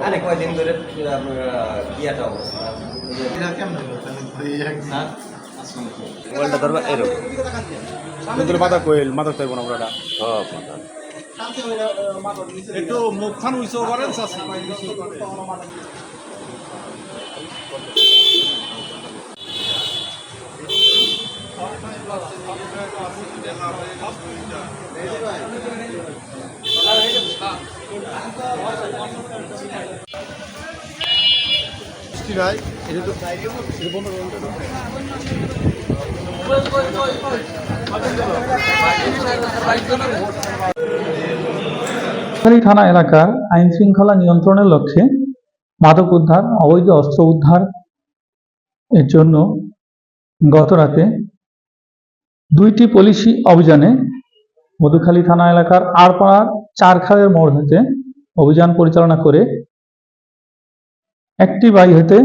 আরে কয়দিন ধরে ইয়াটা অবস্থা মোবাইলটা ধরবা এরকম মাথা কোয়েল মাথা তাই বোনা পুরাটা সব মাথা একটু মুখখান উইসো করেন ভাই এটা তো থানা এলাকার আইন শৃঙ্খলা নিয়ন্ত্রণের লক্ষ্যে মাদক উদ্ধার, অবৈধ অস্ত্র উদ্ধার এর জন্য গতরাতে 2টি পুলিশি অভিযানে মধুখালী থানা এলাকার আড়পাড়ার চারখালের মোড় হতে অভিযান পরিচালনা করে একটি বাড়ি হতে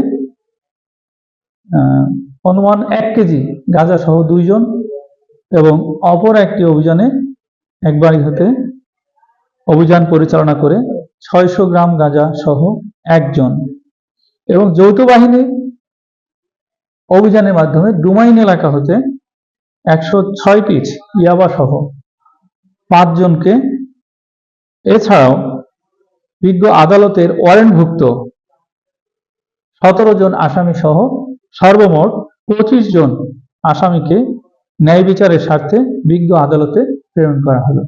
অনুমান 1 কেজি গাঁজা সহ 2 জন এবং অপর একটি অভিযানে এক বাড়ি হতে অভিযান পরিচালনা করে 600 গ্রাম গাঁজা সহ 1 জন এবং যৌথ বাহিনী অভিযানের মাধ্যমে ডুমাইন এলাকা হতে 106 পিস ইয়াবা সহ 5 জনকে, এছাড়াও বিজ্ঞ আদালতের ওয়ারেন্টভুক্ত 17 জন আসামি সহ সর্বমোট 25 জন আসামিকে ন্যায় বিচারের স্বার্থে বিজ্ঞ আদালতে প্রেরণ করা হলো।